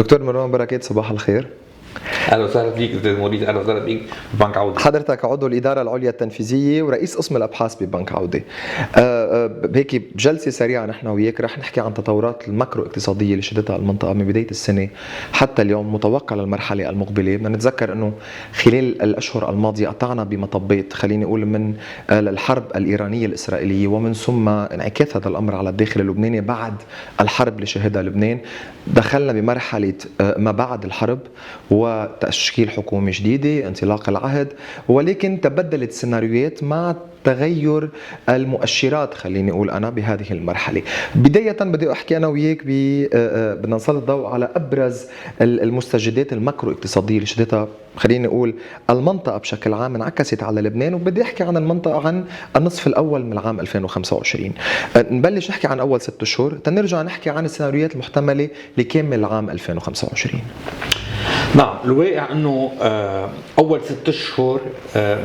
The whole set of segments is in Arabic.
دكتور مروان بركات، صباح الخير. اهلا وسهلا فيك استاذ موليد، اهلا وسهلا فيك ببنك عوده. حضرتك عضو الاداره العليا التنفيذيه ورئيس قسم الابحاث ببنك عوده. هيك بجلسه سريعه نحن وياك رح نحكي عن تطورات الماكرو اقتصاديه اللي شهدتها المنطقه من بدايه السنه حتى اليوم، متوقع للمرحله المقبله. بدنا نتذكر انه خلال الاشهر الماضيه قطعنا بمطبات، خليني اقول، من الحرب الايرانيه الاسرائيليه ومن ثم انعكاس هذا الامر على الداخل اللبناني بعد الحرب اللي شهدها لبنان. دخلنا بمرحله ما بعد الحرب وتشكيل حكومة جديدة، انطلاق العهد، ولكن تبدلت السيناريوهات مع تغير المؤشرات، خليني أقول أنا، بهذه المرحلة. بداية بدي أحكي أنا وياك بدنا نسلط الضوء على أبرز المستجدات الماكرو اقتصادية اللي شهدتها، خليني أقول، المنطقة بشكل عام انعكست على لبنان، وبدي أحكي عن المنطقة عن النصف الأول من العام 2025. نبلش نحكي عن أول 6 شهور تنرجع نحكي عن السيناريوهات المحتملة لكامل العام 2025. نعم، الواقع انه اول 6 اشهر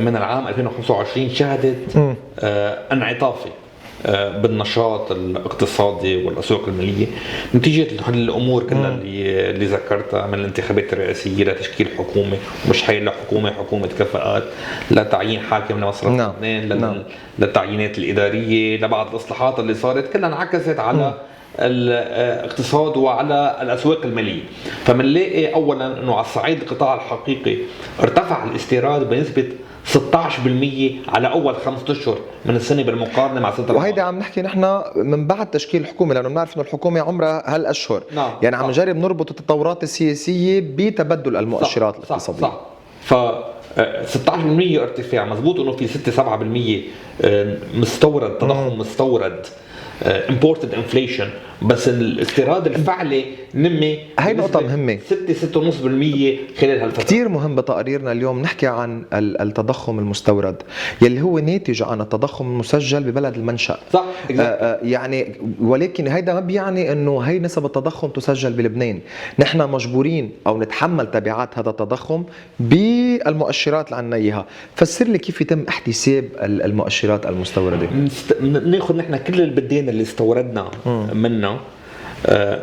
من العام 2025 شهدت انعطافي بالنشاط الاقتصادي والاسواق الماليه نتيجه الامور كلها اللي ذكرتها، من الانتخابات الرئاسيه لتشكيل حكومه، مش هي حكومه كفاءات، لتعيين حاكم لمصرف لبنان، للتعيينات الاداريه، لبعض الاصلاحات اللي صارت، كلها انعكست على الاقتصاد وعلى الاسواق الماليه. فمنلاقي اولا انه على الصعيد القطاع الحقيقي ارتفع الاستيراد بنسبه 16% على اول 5 اشهر من السنه بالمقارنه مع سنه. وهيدا عم نحكي نحن من بعد تشكيل الحكومه، لانه بنعرف انه الحكومه عمرها هالاشهر. نعم. يعني عم نجرب نربط التطورات السياسيه بتبدل المؤشرات الاقتصاديه. صح. ف 16% ارتفاع، مزبوط انه في 6-7% مستورد، تضخم مستورد، imported inflation، بس الاستيراد الفعلي نمي. هاي نقطة مهمة، 6.5% خلال هالفترة. كتير مهم بتقاريرنا اليوم نحكي عن التضخم المستورد يلي هو ناتج عن التضخم المسجل ببلد المنشأ. صح. يعني ولكن هيدا ما بيعني انه هي نسب التضخم تسجل بلبنان. نحن مجبورين او نتحمل تبعات هذا التضخم بالمؤشرات اللي عنا اياها. فسر لي كيف يتم احتساب المؤشرات المستوردة. ناخذ نحن كل البدين اللي استوردنا منه،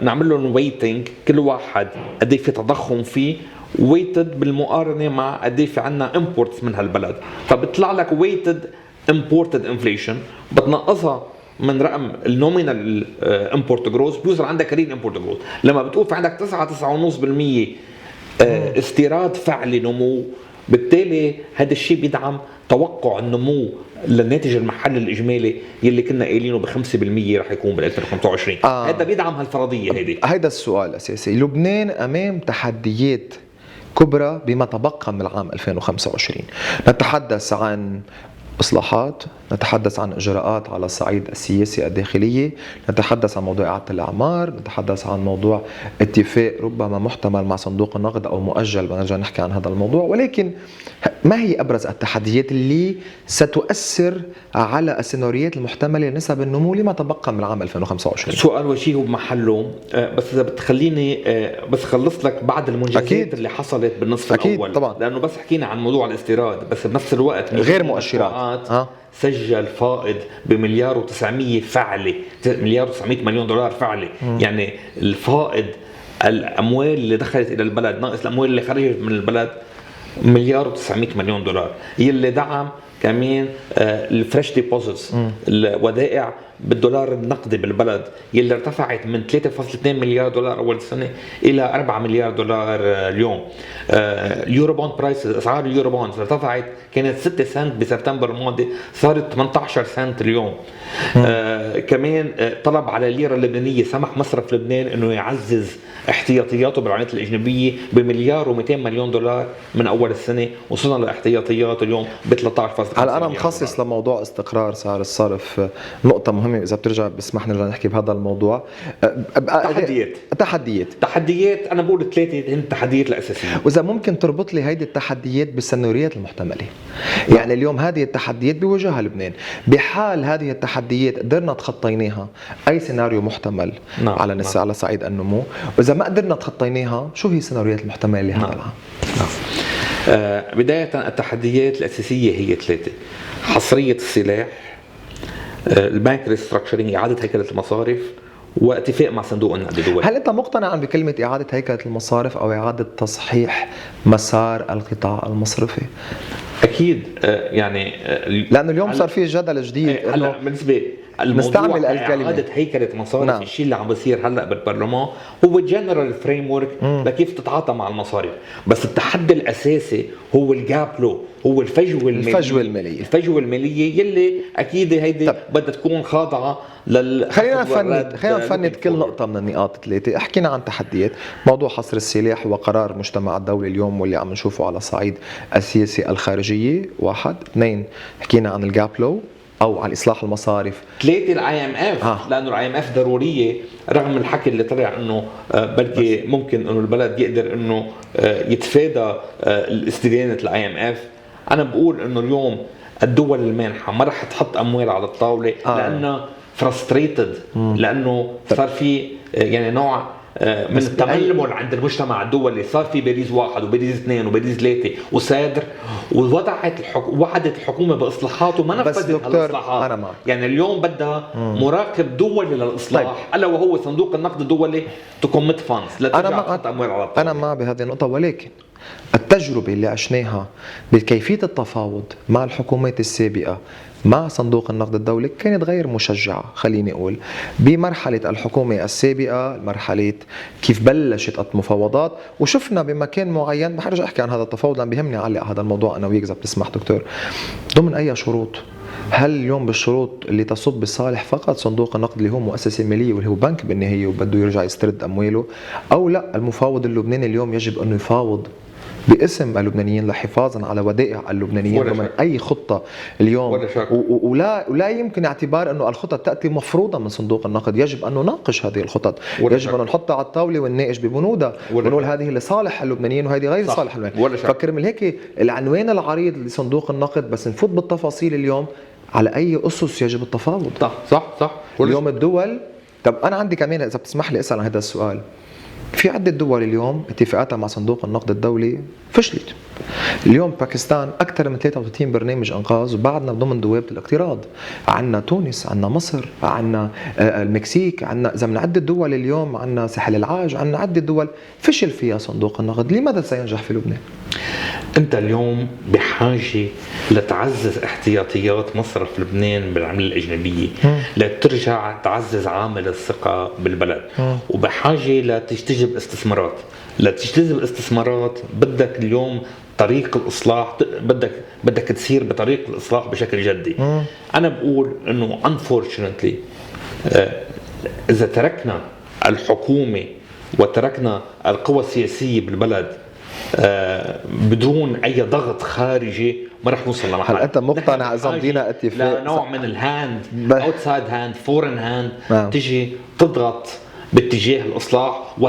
نعمل لهم ويتنج، كل واحد قد في تضخم فيه ويتد بالمقارنه مع قد في عندنا امبورتس من هالبلد، فبيطلع لك ويتد امبورتد انفليشن، بتنقصها من رقم النومينال امبورت جروث، بيوصل عندك ريل امبورت جروث. لما بتقول في عندك 9.5% استيراد فعلي نمو، بالتالي هذا الشيء بيدعم توقع النمو للناتج المحلي الاجمالي يلي كنا قايلينه ب 5% رح يكون بال 2025. هذا بيدعم هالفرضيه هيدي. هيدا السؤال الاساسي. لبنان امام تحديات كبرى بما تبقى من العام 2025. نتحدث عن إصلاحات، نتحدث عن إجراءات على الصعيد السياسي الداخلية، نتحدث عن موضوع إعادة الأعمار، نتحدث عن موضوع اتفاق ربما محتمل مع صندوق النقد أو مؤجل، بنرجع نحكي عن هذا الموضوع. ولكن ما هي أبرز التحديات اللي ستؤثر على السيناريوهات المحتملة لنسب النمو لما تبقى من العام 2025؟ سؤال وجيه بمحله، بس إذا بتخليني بس خلص لك بعد المنجزات أكيد اللي حصلت بالنصف الأول طبعا. لأنه بس حكينا عن موضوع الاستيراد، بس بنفس الوقت غير مؤشرات سجل فائض بمليار و900 فعلي، مليار و900 مليون دولار فعلي. يعني الفائض، الأموال اللي دخلت إلى البلد ناقص الأموال اللي خرجت من البلد، مليار و900 مليون دولار، هي اللي دعم كمان الفريش ديبوزيتس، الودائع بالدولار النقدي بالبلد، يلي ارتفعت من 3.2 مليار دولار اول سنه الى 4 مليار دولار اليوم. اليورو بوند برايسز، اسعار اليورو بوند ارتفعت، كانت 6 سنت بسبتمبر الماضي، صارت 18 سنت اليوم. كمان طلب على الليره اللبنانيه، سمح مصرف لبنان انه يعزز احتياطياته بالعملات الاجنبيه بمليار و200 مليون دولار من اول السنه، وصلنا لاحتياطيات اليوم ب 13.5. هلا انا مخصص لموضوع استقرار سعر الصرف نقطه مهمه، اذا بترجع بسمح نرجع نحكي بهذا الموضوع. تحديات انا بقول 3 هن التحديات الاساسيه، واذا ممكن تربط لي هيدي التحديات بالسيناريوهات المحتمله. يعني اليوم هذه التحديات بيواجهها لبنان، بحال هذه التحديات قدرنا تخطيناها، اي سيناريو محتمل على صعيد النمو، واذا ما قدرنا تخطيناها شو هي السيناريوهات المحتمله لهذا العام؟ بدايه التحديات الاساسيه هي 3: حصريه السلاح، البنك ريستراكشرينج، اعاده هيكله المصارف، واتفاق مع صندوق النقد الدولي. هل أنت مقتنع بكلمة إعادة هيكلة المصارف أو إعادة تصحيح مسار القطاع المصرفي؟ اكيد يعني لأنه اليوم صار في جدل جديد هلا بالنسبه نستعمل الكلمة إعادة هيكلة مصارف. نعم. الشيء اللي عم بيصير هلا بالبرلمان هو جنرال فريم ورك لكيف تتعاطى مع المصارف، بس التحدي الاساسي هو الجاب لو، هو الفجوه الماليه. الفجوه الماليه يلي اكيد هيدي بدها تكون خاضعه خلينا نفند كل نقطة من النقاط ثلاثة. حكينا عن تحديات موضوع حصر السلاح وقرار المجتمع الدولي اليوم واللي عم نشوفه على صعيد السياسة الخارجية، 1. 2 حكينا عن الجاب لو او عن اصلاح المصارف. 3 الاي ام اف، لانه الاي ام اف ضروريه رغم الحكي اللي طلع انه بلكي ممكن انه البلد يقدر انه يتفادى الاستدانه الاي ام اف. انا بقول انه اليوم الدول المانحه ما رح تحط اموال على الطاوله لانها فرستريتد، لانه صار في يعني نوع من التململ عند المجتمع الدولي. صار في باريس 1 وباريس 2 وباريس 3 وصادر، ووضعت وعدت الحكومه باصلاحات وما نفذت هالاصلاحات. يعني اليوم بدها مراقب دولي للاصلاح الا وهو صندوق النقد الدولي تو كوميت فاندز لترجع تحط اموال على الطاوله. انا مع بهذه النقطه، ولكن التجربه اللي عشناها بكيفيه التفاوض مع الحكومات السابقه مع صندوق النقد الدولي كانت غير مشجعة. خليني أقول بمرحلة الحكومة السابقة، مرحلة كيف بلشت المفاوضات وشفنا بمكان معين، بحرجع أحكي عن هذا التفاوض لأن بيهمني أعلق هذا الموضوع أنا وياك إذا بتسمح دكتور، ضمن أي شروط؟ هل اليوم بالشروط اللي تصب بصالح فقط صندوق النقد اللي هو مؤسسة مالية واللي هو بنك بالنهاية وبده يرجع يسترد أمواله، أو لا المفاوض اللبناني اليوم يجب أنه يفاوض باسم اللبنانيين لحفاظا على ودائع اللبنانيين ضمن اي خطه اليوم، ولا يمكن اعتبار انه الخطط تاتي مفروضه من صندوق النقد. يجب ان نناقش هذه الخطط، يجب ان نحطها على الطاوله ونناقش ببنودها ونقول هذه لصالح اللبنانيين وهذه غير لصالح اللبنانيين. فكر من هيك العنوان العريض لصندوق النقد، بس نفوت بالتفاصيل اليوم على اي اسس يجب التفاوض. صح اليوم الدول. طب انا عندي كمان اذا بتسمح لي اسال عن هذا السؤال، في عدة دول اليوم اتفاقاتها مع صندوق النقد الدولي فشلت. اليوم باكستان أكثر من 33 برنامج إنقاذ وبعدنا ضمن دوابة الاقتراض. عنا تونس، عنا مصر، عنا المكسيك، عنا إذا من عدة دول اليوم، عنا ساحل العاج، عنا عدة دول فشل فيها صندوق النقد. لماذا سينجح في لبنان؟ أنت اليوم بحاجة لتعزز احتياطيات مصرف لبنان بالعملة الأجنبية، لترجع تعزز عامل الثقة بالبلد، وبحاجة لتجتذب استثمارات. لتجتذب استثمارات بدك اليوم طريق الإصلاح، بدك تسير بطريق الإصلاح بشكل جدي. أنا بقول إنه unfortunately إذا تركنا الحكومة وتركنا القوى السياسية بالبلد بدون اي ضغط خارجي ما رح نوصل لمحل. هل انت مقتنع اذا مضينا اتفاق لنوع من الهاند اوتسايد هاند فورن هاند تجي تضغط باتجاه الاصلاح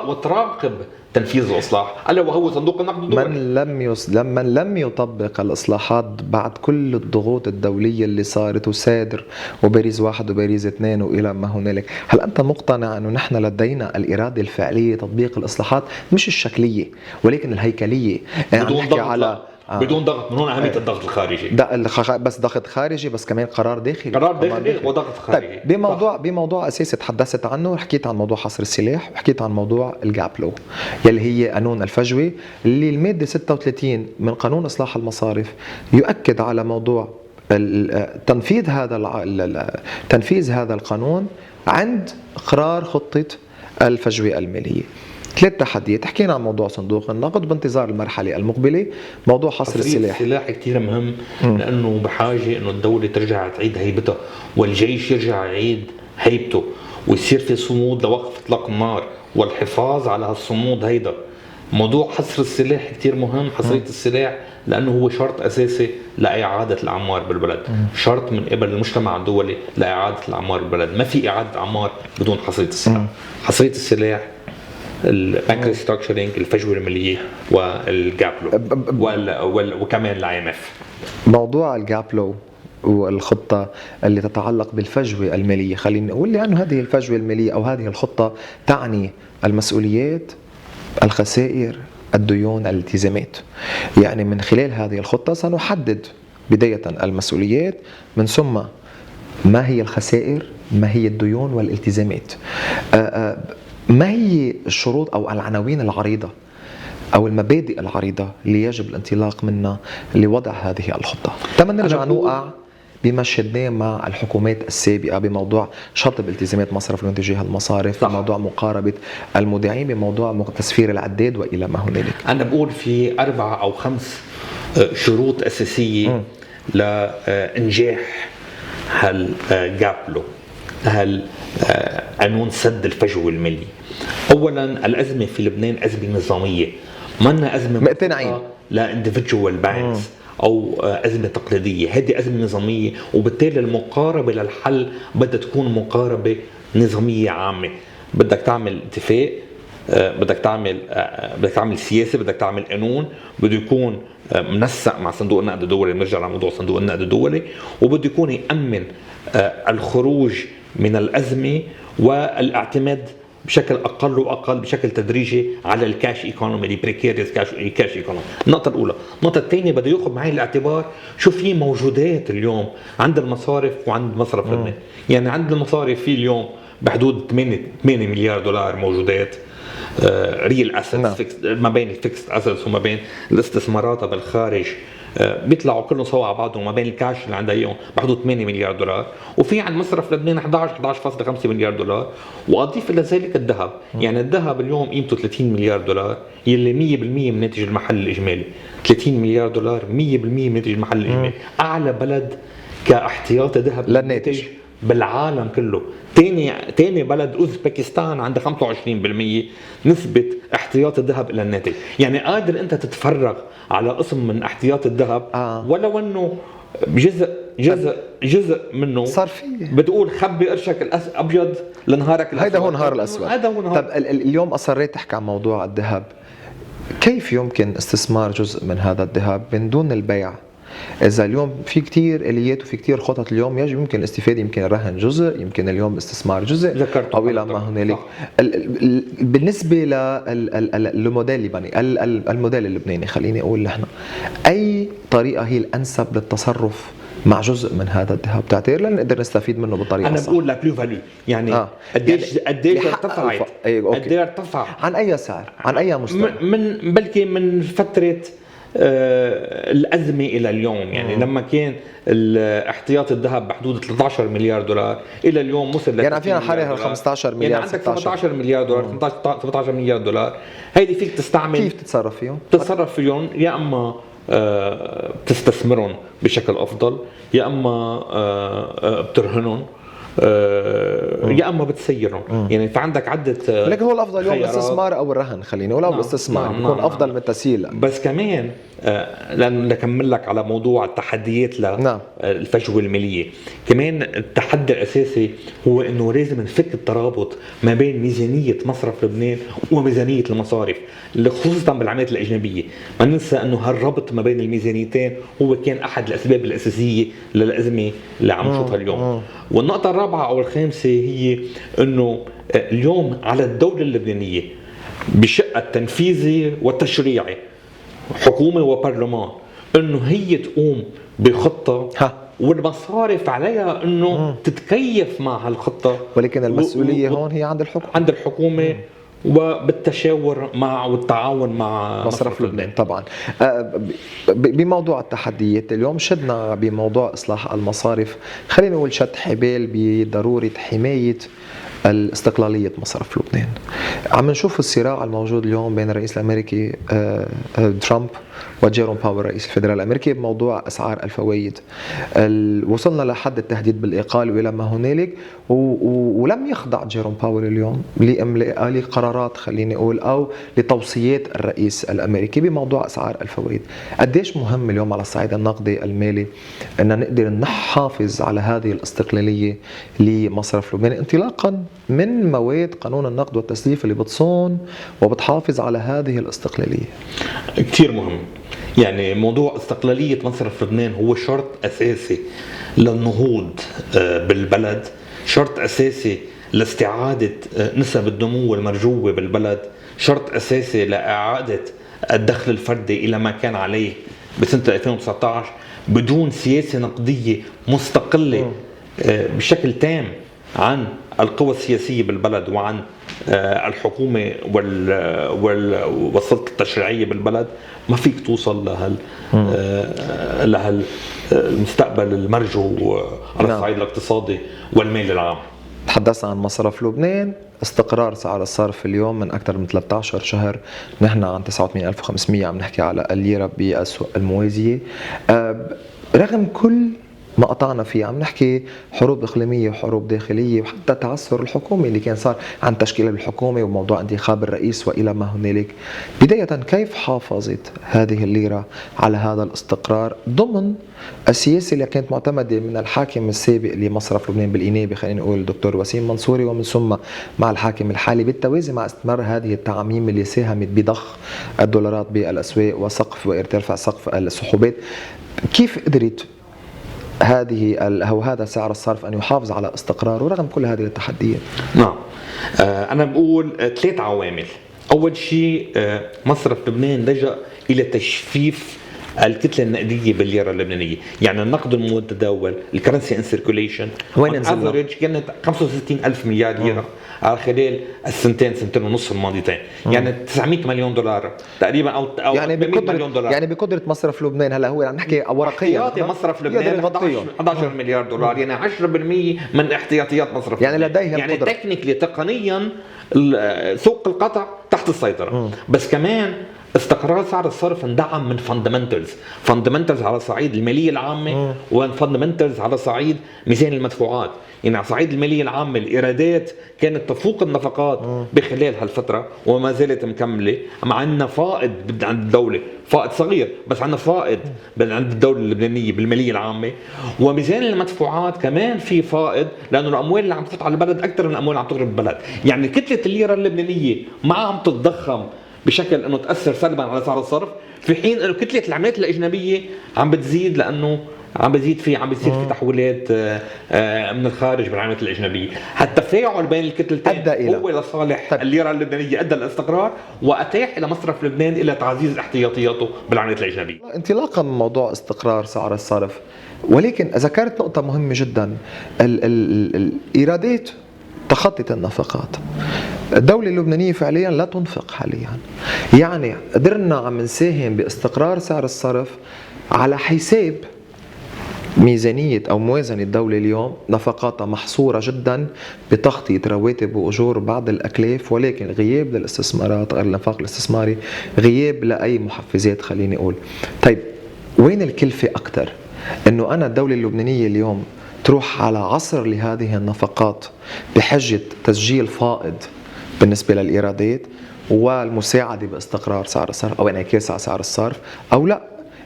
وتراقب تنفيذ الاصلاح الا وهو صندوق النقد الدولي؟ من لم يطبق الاصلاحات بعد كل الضغوط الدوليه اللي صارت وسادر وباريس 1 وباريس 2 والى ما هنالك، هل انت مقتنع انه نحن لدينا الاراده الفعليه لتطبيق الاصلاحات مش الشكليه ولكن الهيكليه؟ بدون ضغط. من هون أهمية الضغط الخارجي. بس ضغط خارجي، بس كمان قرار داخلي. وضغط خارجي. طيب بموضوع أساسي تحدثت عنه، حكيت عن موضوع حصر السلاح وحكيت عن موضوع الجاب لو يلي هي قانون الفجوة، اللي المادة 36 من قانون إصلاح المصارف يؤكد على موضوع تنفيذ هذا القانون عند إقرار خطة الفجوة المالية. 3 تحديات. حكينا عن موضوع صندوق النقد بانتظار المرحلة المقبلة. موضوع حصر السلاح كتير مهم لأنه بحاجة أنه الدولة ترجع تعيد هيبتها والجيش يرجع يعيد هيبته ويصير في صمود لوقف إطلاق النار والحفاظ على هالصمود هيدا. موضوع حصر السلاح كتير مهم، حصرية السلاح، لأنه هو شرط أساسي لإعادة الأعمار بالبلد، شرط من قبل المجتمع الدولي لإعادة الأعمار بالبلد. ما في إعادة أعمار بدون حصرية السلاح. حصرية السلاح، البنك ريستراكشرينج، الفجوه الماليه، والجاب لو، وكمان الاي ام اف. موضوع الجاب لو والخطه اللي تتعلق بالفجوه الماليه، خلينا نقول لانه هذه الفجوه الماليه او هذه الخطه تعني المسؤوليات، الخسائر، الديون، الالتزامات. يعني من خلال هذه الخطه سنحدد بدايه المسؤوليات، من ثم ما هي الخسائر ما هي الديون والالتزامات. ما هي الشروط أو العناوين العريضة أو المبادئ العريضة اللي يجب الانطلاق منها لوضع هذه الخطة؟ تم نرجع نوقع بما شهدناه مع الحكومات السابقة بموضوع شطب التزامات مصرف لبنان تجاه المصارف، بموضوع مقاربة المودعين، بموضوع تسفير العداد وإلى ما هنالك. أنا بقول في 4 أو 5 شروط أساسية لإنجاح هالجابلو، قانون سد الفجوة المالي. أولا الأزمة في لبنان أزمة نظامية، ما أزمة مقتنعين لا individual banks أو أزمة تقليدية. هذه أزمة نظامية، وبالتالي المقاربة للحل بدها تكون مقاربة نظامية عامة. بدك تعمل اتفاق، بدك تعمل سياسة، بدك تعمل قانون بده يكون منسق مع صندوق النقد الدولي. بنرجع لموضوع صندوق النقد الدولي، وبده يكون يأمن الخروج من الأزمة والاعتماد بشكل أقل وأقل بشكل تدريجي على الكاش ايكونومي، البريكيريس كاش ايكونومي. النقطة الأولى. النقطة الثانية بده يأخذ معي الاعتبار شو في موجودات اليوم عند المصارف وعند مصرف لبنان. يعني عند المصارف في اليوم بحدود 8 مليار دولار موجودات ريل اسيتس، ما بين الفيكس اسيتس وما بين الاستثمارات بالخارج، بيطلعوا كلهم سوا على بعضهم ما بين الكاش اللي عندها اياهم بحدود 8 مليار دولار. وفي عند مصرف لبنان 11.5 مليار دولار. واضيف الى ذلك الذهب. يعني الذهب اليوم قيمته 30 مليار دولار، يلي 100% من ناتج المحل الاجمالي. 30 مليار دولار 100% من ناتج المحل الاجمالي. اعلى بلد كاحتياطي ذهب للناتج بالعالم كله. تاني بلد اوزبكستان عندها 25% نسبة احتياط الذهب الى الناتج. يعني قادر انت تتفرغ على قسم من احتياط الذهب ولو انه جزء منه صار فيه بتقول خبي قرشك الابيض لنهارك الاسود. هيدا هو نهار الاسود. طب اليوم اصريت تحكي عن موضوع الذهب. كيف يمكن استثمار جزء من هذا الذهب من دون البيع؟ إذا اليوم في كتير آليات وفي كتير خطط اليوم يمكن الاستفادة، يمكن الرهن جزء، يمكن اليوم الاستثمار جزء أو إلى ما هنالك. بالنسبة للموديل اللبناني، الموديل اللبناني خليني أقول نحن أي طريقة هي الأنسب للتصرف مع جزء من هذا الذهب تعتبر لنقدر نستفيد منه بطريقة أنا بقول لك بلو فاليو. يعني قديش ارتفعت، قديش ارتفع، عن أي سعر، عن أي مستوى، من بلكي من فترة الأزمة إلى اليوم. يعني لما كان الاحتياط الذهب بحدود 13 مليار دولار إلى اليوم وصل يعني فينا حوالي 15 مليار. يعني عندك 17 مليار دولار، 17 مليار دولار. هيدي فيك تستعمل. كيف تتصرف فيهم؟ تتصرف فيهم يا أما بتستثمرهم بشكل أفضل، يا أما بترهنهم، يا اما بتسيرهم. يعني فعندك عدة. لكن هو الافضل اليوم الاستثمار او الرهن، خليني ولو الاستثمار بيكون افضل من التسييل. بس كمان لأن نكمل لك على موضوع التحديات للفجوة المالية. كمان التحدي الأساسي هو إنه لازم نفك الترابط ما بين ميزانية مصرف لبنان وميزانية المصارف، خصوصا بالعملات الأجنبية. ما ننسى إنه هالربط ما بين الميزانيتين هو كان أحد الأسباب الأساسية للأزمة اللي عم نشوفها اليوم. والنقطة الرابعة أو الخامسة هي إنه اليوم على الدولة اللبنانية بشق التنفيذي والتشريعي، حكومة وبرلمان، انه هي تقوم بخطة والمصارف عليها انه تتكيف مع هالخطة. ولكن المسؤولية هون هي عند الحكومة وبالتشاور مع والتعاون مع مصرف لبنان. طبعا بموضوع التحديات اليوم شدنا بموضوع إصلاح المصارف، خلينا نقول شد حبال بضرورة حماية الاستقلالية مصرف لبنان. عم نشوف الصراع الموجود اليوم بين الرئيس الأمريكي ترامب وجيروم باور رئيس الفدرالي الأمريكي بموضوع أسعار الفوائد. وصلنا لحد التهديد بالإقالة وإلى ما هنالك، ولم يخضع جيروم باور اليوم لقرارات خليني أقول أو لتوصيات الرئيس الأمريكي بموضوع أسعار الفوائد. قديش مهم اليوم على الصعيد النقدي المالي أن نقدر نحافظ على هذه الاستقلالية لمصرف لبنان انطلاقا من مواد قانون النقد والتسليف اللي بتصون وبتحافظ على هذه الاستقلالية؟ كتير مهم. يعني موضوع استقلالية مصرف لبنان هو شرط أساسي للنهوض بالبلد، شرط أساسي لاستعادة نسب النمو المرجوة بالبلد، شرط أساسي لإعادة الدخل الفردي إلى ما كان عليه بسنة 2019 بدون سياسة نقدية مستقلة بشكل تام عن القوى السياسية بالبلد وعن الحكومة والسلطة التشريعية بالبلد، ما فيك توصل لهال المستقبل المرجو على الصعيد الاقتصادي والمال العام. تحدثنا عن مصرف لبنان، استقرار سعر الصرف اليوم من أكثر من 13 شهر، نحن عن 89,500 عم نحكي على الليرة بأسواق الموازية. رغم كل ما قطعنا فيه، عم نحكي حروب إقليمية وحروب داخلية وحتى تعثر الحكومي اللي كان صار عن تشكيل الحكومة وموضوع انتخاب الرئيس وإلى ما هنالك. بداية كيف حافظت هذه الليرة على هذا الاستقرار ضمن السياسة اللي كانت معتمدة من الحاكم السابق لمصرف لبنان بالإنابة، خلينا نقول الدكتور وسيم منصوري، ومن ثم مع الحاكم الحالي، بالتوازي مع استمرار هذه التعميم اللي ساهمت بضخ الدولارات بالأسواق وسقف وارتفاع سقف السحوبات. كيف قدرت هذا سعر الصرف أن يحافظ على استقراره رغم كل هذه التحديات؟ نعم، أنا بقول 3 عوامل. أول شيء مصرف لبنان لجأ إلى تجفيف الكتلة النقدية بالليرة اللبنانية، يعني النقد المتداول الكرنسي ان سيركوليشن وين نزلنا؟ كانت 65,000 مليار ليرة على خلال سنتين ونص الماضيتين، يعني 900 مليون دولار تقريبا او يعني 100 مليون دولار. يعني بقدرة مصرف لبنان هلا هو عم نحكي ورقيا، احتياطي مصرف لبنان 11 مليار دولار، يعني 10% من احتياطيات مصرف يعني لبنان. لديهم يعني قدرة تكنيكلي تقنيا سوق القطع تحت السيطرة. بس كمان استقرار سعر الصرف اندعم من فاندمنتالز على صعيد المالية العامة وفاندمنتالز على صعيد ميزان المدفوعات. يعني على صعيد المالية العامة الإيرادات كانت تفوق النفقات بخلال هالفترة وما زالت مكملة، مع عندنا فائض عند الدولة، فائض صغير بس عندنا فائض عند الدولة اللبنانية بالمالية العامة. وميزان المدفوعات كمان في فائض لأنه الأموال اللي عم تفوت على البلد أكثر من الأموال اللي عم تخرج بالبلد. يعني كتلة الليرة اللبنانية ما عم تتضخم بشكل انه تاثر سلبا على سعر الصرف، في حين انه كتله العملات الاجنبيه عم بتزيد، لانه عم بيصير في تحويلات من الخارج بالعملات الاجنبيه. التفاعل بين الكتلتين هو لصالح الليره اللبنانيه، ادى الاستقرار واتاح الى مصرف لبنان الى تعزيز احتياطياته بالعملات الاجنبيه. انطلاقا من موضوع استقرار سعر الصرف، ولكن ذكرت نقطه مهمه جدا، الايرادات تخطت النفقات. الدولة اللبنانية فعليا لا تنفق حاليا، يعني قدرنا عم نساهم باستقرار سعر الصرف على حساب ميزانية أو موازنة الدولة اليوم نفقاتها محصورة جدا بتغطية رواتب وأجور بعض الأكلاف، ولكن غياب للاستثمارات غير الانفاق الاستثماري، غياب لأي محفزات. خليني أقول طيب وين الكلفة أكتر؟ إنه أنا الدولة اللبنانية اليوم تروح على عصر لهذه النفقات بحجة تسجيل فائض بالنسبة للإيرادات والمساعدة باستقرار سعر الصرف أو انعكاس على سعر الصرف، أو لا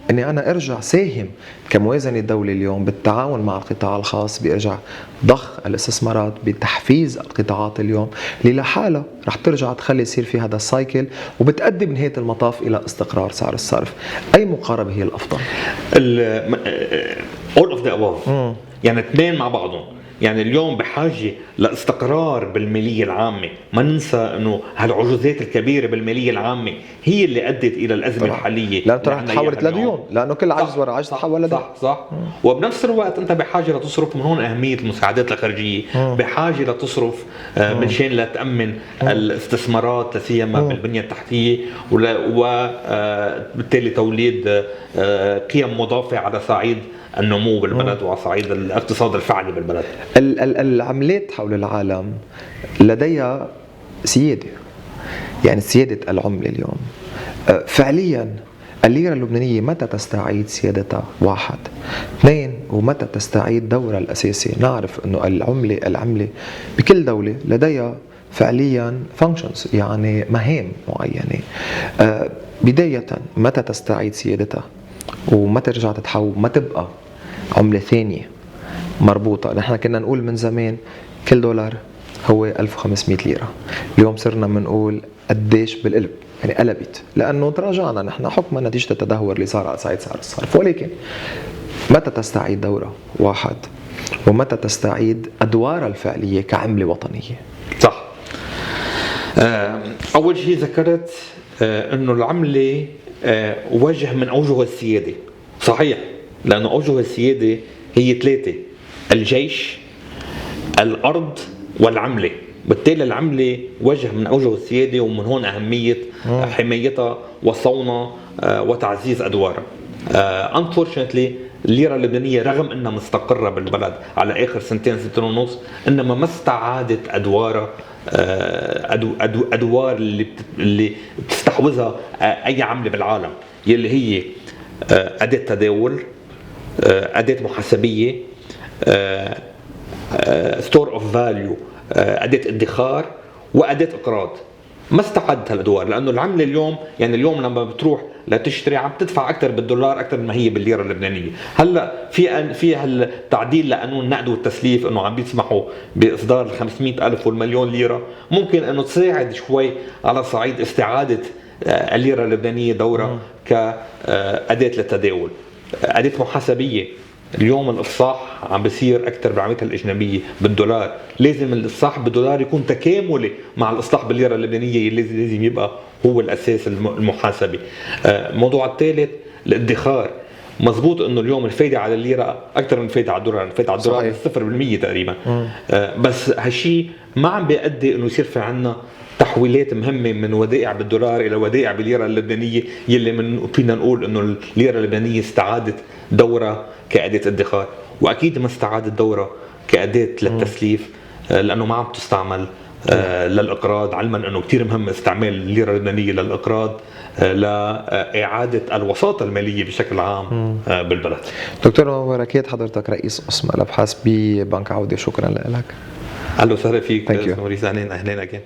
أني أنا أرجع ساهم كموازنة الدولة اليوم بالتعاون مع القطاع الخاص بإرجاع ضخ الاستثمارات بتحفيز القطاعات اليوم اللي لحالها رح ترجع تخلي يصير في هذا السايكل وبتأدي بنهاية المطاف إلى استقرار سعر الصرف. أي مقاربة هي الأفضل؟ all of the above. يعني اثنين مع بعضهم. يعني اليوم بحاجة لاستقرار بالمالية العامة. ما ننسى انه هالعجوزات الكبيرة بالمالية العامة هي اللي ادت الى الازمة الحالية، لانه رح تحولت لديون، لانه كل عجز وراء عجز تحول لديون. صح. وبنفس الوقت انت بحاجة لتصرف، من هون اهمية المساعدات الخارجية، بحاجة لتصرف من شان لتأمن الاستثمارات لسيما بالبنية التحتية، وبالتالي توليد قيم مضافة على صعيد النمو بالبلد وعلى صعيد الاقتصاد الفعلي بالبلد. العملات حول العالم لديها سيادة، يعني سيادة العملة اليوم. فعليا الليرة اللبنانية متى تستعيد سيادتها؟ 1 2 ومتى تستعيد دورها الأساسي؟ نعرف أنه العملة بكل دولة لديها فعليا functions، يعني مهام معينة. بداية متى تستعيد سيادتها ومتى ترجع تتحول، ما تبقى عملة ثانية مربوطة. نحن كنا نقول من زمان كل دولار هو 1500 ليرة، اليوم صرنا منقول قديش بالقلب، يعني قلبت، لأنه تراجعنا نحن حكما نتيجة التدهور اللي صار على صعيد سعر الصرف. ولكن متى تستعيد دورها؟ 1 ومتى تستعيد أدوارها الفعلية كعملة وطنية؟ صح. أول شيء ذكرت أنه العملة وجه من أوجه السيادة. صحيح، لأنه أوجه السيادة هي 3: الجيش، الأرض والعملة. بالتالي العملة وجه من أوجه السيادة، ومن هون أهمية حمايتها وصونها وتعزيز أدوارها. unfortunately الليرة اللبنانية رغم أنها مستقرة بالبلد على آخر سنتين ونص، إنما ما استعادت أدوارها، أدوار اللي بتستحوذها أي عملة بالعالم، يلي هي أداة تداول، أداة محاسبية، ستور اوف فاليو، أداة ادخار، وأداة إقراض. ما استعدت هالادوار، لانه العمله اليوم يعني اليوم لما بتروح لتشتري عم تدفع اكثر بالدولار اكثر ما هي بالليره اللبنانيه. هلا في هالتعديل لقانون النقد والتسليف انه عم بيسمحوا باصدار 500,000 والمليون ليره، ممكن انه تساعد شوي على صعيد استعاده الليره اللبنانيه دورها كاداه للتداول. اداه محاسبيه، اليوم الافصاح عم بيصير اكثر بالعملات الاجنبيه بالدولار، لازم الافصاح بالدولار يكون تكاملي مع الاصلاح بالليره اللبنانيه، لازم يبقى هو الاساس المحاسبي. الموضوع الثالث الادخار. مزبوط انه اليوم الفايده على الليره اكثر من الفايده على الدولار، الفايده على الدولار 0% تقريبا. بس هالشيء ما عم بيؤدي انه يصير في عندنا تحويلات مهمه من ودائع بالدولار الى ودائع بالليره اللبنانيه، يلي فينا نقول انه الليره اللبنانيه استعادت دورها كأداة ادخار. واكيد ما استعادت دورها كأداة للتسليف، لانه ما عم تستعمل للاقراض، علما انه كثير مهم استعمال الليره اللبنانيه للاقراض لاعاده الوساطه الماليه بشكل عام بالبلد. دكتور منور اكيد حضرتك رئيس قسم الابحاث ببنك عوده، شكرا لك. اهلا وسهلا فيك. اهلا.